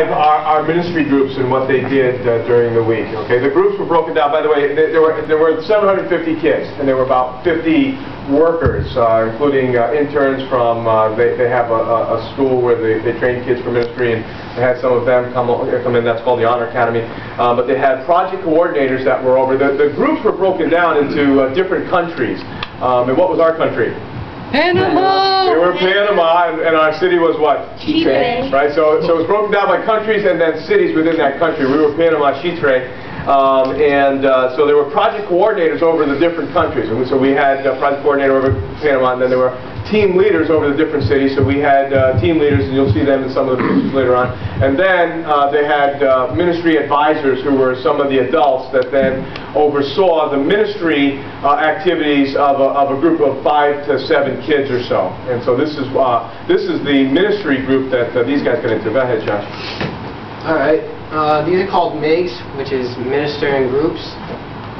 Our ministry groups and what they did during the week. Okay, the groups were broken down. By the way, there were 750 kids, and there were about 50 workers, including interns from. They have a school where they train kids for ministry, and they had some of them come in. That's called the Honor Academy. But they had project coordinators that were over. The groups were broken down into different countries. And what was our country? Panama! We were in Panama, and our city was what? Chitre. Right, so it was broken down by countries and then cities within that country. We were Panama, Chitre. So there were project coordinators over the different countries. And so we had a project coordinator over Panama, and then there were team leaders over the different cities. So we had team leaders, and you'll see them in some of the pictures later on. And then they had ministry advisors who were some of the adults that then oversaw the ministry activities of a group of 5 to 7 kids or so. And so this is the ministry group that these guys got into. Go ahead, Josh. All right. These are called MIGs, which is Minister in Groups.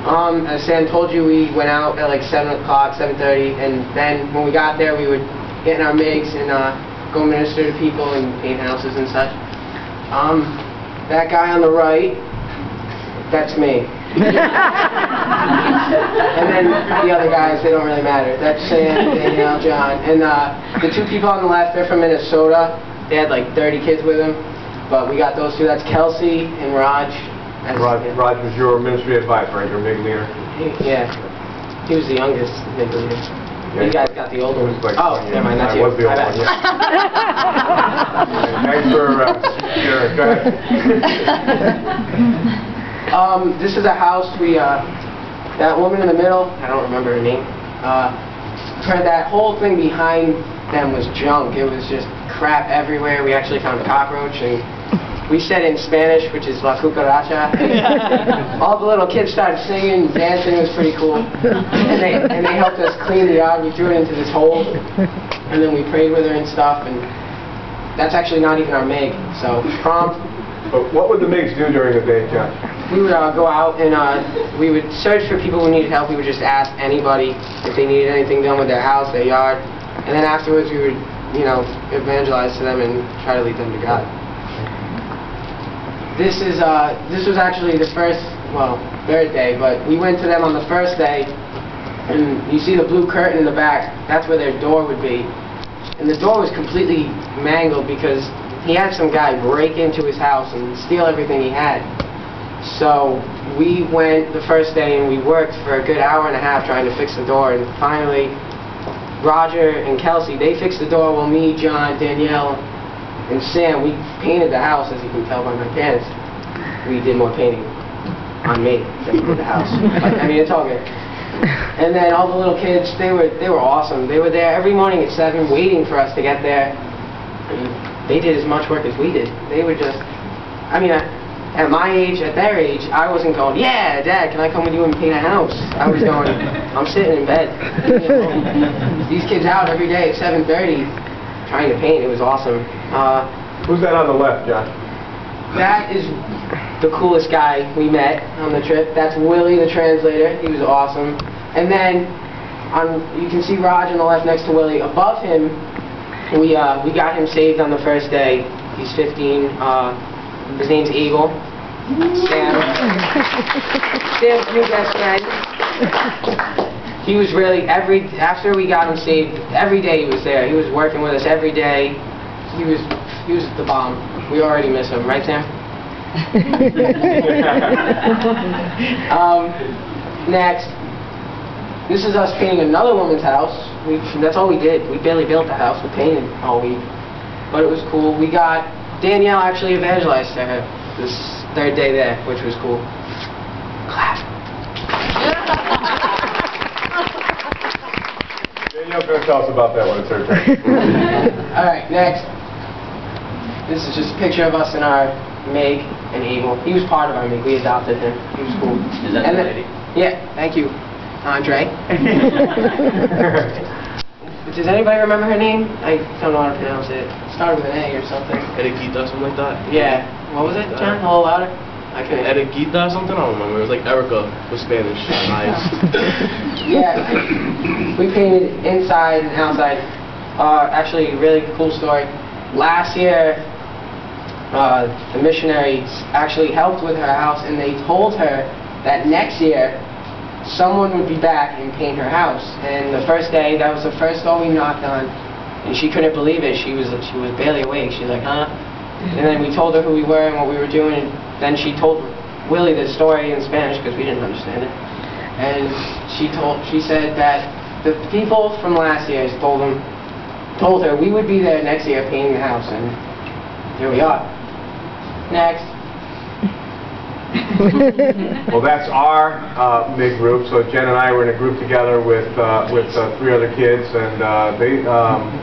As Sam told you, we went out at like 7 o'clock, 7:30, and then when we got there, we would get in our MIGs and go minister to people and paint houses and such. That guy on the right, that's me. And then the other guys, they don't really matter. That's Sam, Danielle, John. And the 2 people on the left, they're from Minnesota. They had like 30 kids with them. But we got those 2. That's Kelsey and Raj. Raj was your ministry advisor, right? Your MIG leader? Yeah. He was the youngest MIG leader. Yeah, you guys got the older ones. Like, oh, never mind, that's you. I was the old one, yeah. Thanks for sharing. Go ahead. This is a house that woman in the middle, I don't remember her name, that whole thing behind them was junk. It was just crap everywhere. We actually found a cockroach, and we said in Spanish, which is La Cucaracha. All the little kids started singing, dancing. It was pretty cool. And they helped us clean the yard. We threw it into this hole, and then we prayed with her and stuff. And that's actually not even our MIG. So prompt. But what would the MIGs do during the day, John? We would go out and we would search for people who needed help. We would just ask anybody if they needed anything done with their house, their yard. And then afterwards we would, evangelize to them and try to lead them to God. This was actually the third day, but we went to them on the first day, and you see the blue curtain in the back. That's where their door would be. And the door was completely mangled because he had some guy break into his house and steal everything he had. So we went the first day and we worked for a good hour and a half trying to fix the door, and finally Roger and Kelsey, they fixed the door while me, John, Danielle, and Sam, we painted the house, as you can tell by my pants. We did more painting on me than we did the house. It's all good. And then all the little kids, they were awesome. They were there every morning at 7 waiting for us to get there. And they did as much work as we did. They were just, at my age, at their age, I wasn't going, yeah, Dad, can I come with you and paint a house? I was going, I'm sitting in bed. These kids out every day at 7:30 trying to paint. It was awesome. Who's that on the left, John? That is the coolest guy we met on the trip. That's Willie, the translator. He was awesome. And then you can see Raj on the left next to Willie. Above him, we got him saved on the first day. He's 15. His name's Eagle. Sam's new best friend. He was really, after we got him saved, every day he was there. He was working with us every day. He was the bomb. We already miss him, right, Sam? Next, this is us painting another woman's house. That's all we did. We barely built the house. We painted all week. But it was cool. We got Danielle actually evangelized to her this third day there, which was cool. Clap. Danielle's going to tell us about that when it's her turn. Alright, next. This is just a picture of us and our Meg and Eagle. He was part of our MIG. We adopted him. He was cool. Is that the lady? Yeah, thank you, Andre. Does anybody remember her name? I don't know how to pronounce it. It started with an A or something. Erequita, something like that? Yeah. What was it, John? A little louder? I couldn't. Erequita, something? I don't remember. It was like Erica with Spanish. Nice. Yeah. We painted inside and outside. Actually, really cool story. Last year, the missionaries actually helped with her house, and they told her that next year someone would be back and paint her house. And the first day, that was the first door we knocked on, and she couldn't believe it. She was barely awake. She was like, huh? And then we told her who we were and what we were doing, and then she told Willie the story in Spanish because we didn't understand it. And she said that the people from last year told her we would be there next year painting the house, and here we are. Next. Well, that's our MIG group. So Jen and I were in a group together with 3 other kids, and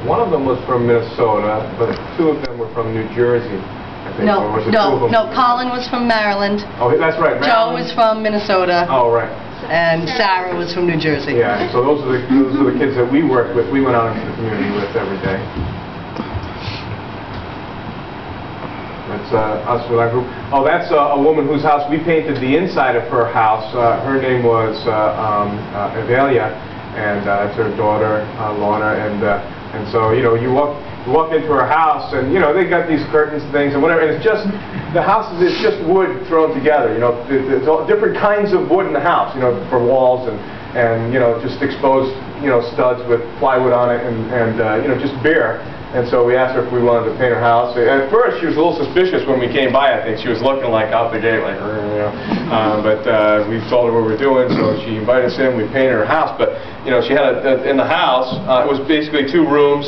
one of them was from Minnesota, but 2 of them were from New Jersey. I think. No, Or was it 2 of them? no, Colin was from Maryland. Oh, that's right. Joe Maryland. was from Minnesota. Oh, right. And Sarah was from New Jersey. Yeah. So those are the kids that we worked with. We went out into the community with every day. That's us with our group. Oh, that's a woman whose house we painted the inside of her house. Her name was Evelia, and that's her daughter, Lorna. And so, you know, you walk into her house, and you know they got these curtains, things, and whatever. And it's just the house is just wood thrown together. You know, there's all different kinds of wood in the house. You know, for walls and you know just exposed studs with plywood on it, and you know just bare. And so we asked her if we wanted to paint her house. At first, she was a little suspicious when we came by. I think she was looking like out the gate, like, you know. But we told her what we were doing, so she invited us in. We painted her house. But you know, she had in the house. It was basically 2 rooms,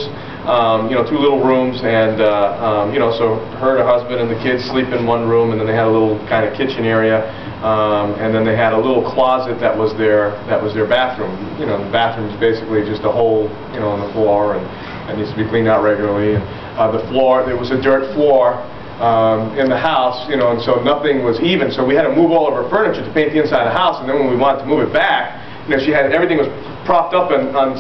you know, 2 little rooms, and you know, so her and her husband and the kids sleep in one room, and then they had a little kind of kitchen area, and then they had a little closet that was their bathroom. You know, the bathroom is basically just a hole, you know, on the floor, and it needs to be cleaned out regularly. And the floor, there was a dirt floor in the house, you know, and so nothing was even. So we had to move all of her furniture to paint the inside of the house. And then when we wanted to move it back, you know, she had everything was propped up on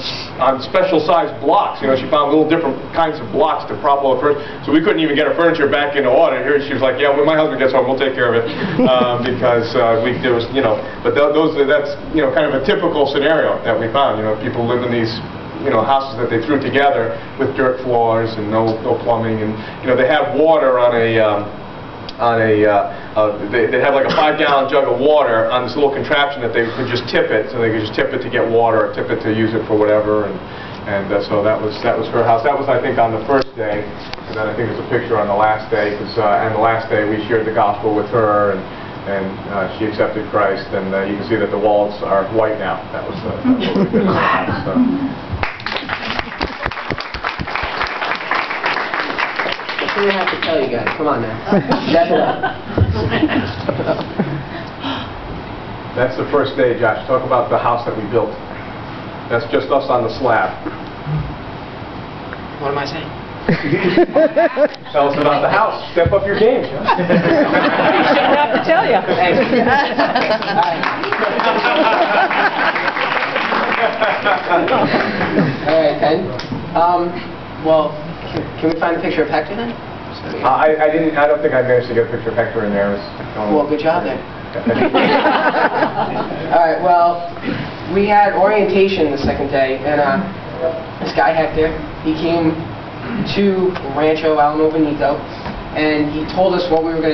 special sized blocks. You know, she found little different kinds of blocks to prop all the furniture. So we couldn't even get her furniture back into order. Here she was like, yeah, when my husband gets home, we'll take care of it, because there was, you know, but that's you know kind of a typical scenario that we found. You know, people live in these houses that they threw together with dirt floors and no plumbing, and you know they have water on a they have like a 5-gallon jug of water on this little contraption that they could just tip it, so they could just tip it to get water or tip it to use it for whatever, and so that was her house. That was I think on the first day, and then I think there's a picture on the last day, because on the last day we shared the gospel with her, and she accepted Christ, and you can see that the walls are white now. That was what we did in the house. So. I'm going to have to tell you guys. Come on now. Step it up. That's the first day, Josh. Talk about the house that we built. That's just us on the slab. What am I saying? Tell us about the house. Step up your game, Josh. Shouldn't have to tell you. Thanks. All right, Ken. Well, can we find a picture of Hector then? I don't think I managed to get a picture of Hector in there. Well, good job there. All right, well, we had orientation the second day, and this guy Hector, he came to Rancho Alamo Bonito, and he told us what we were going to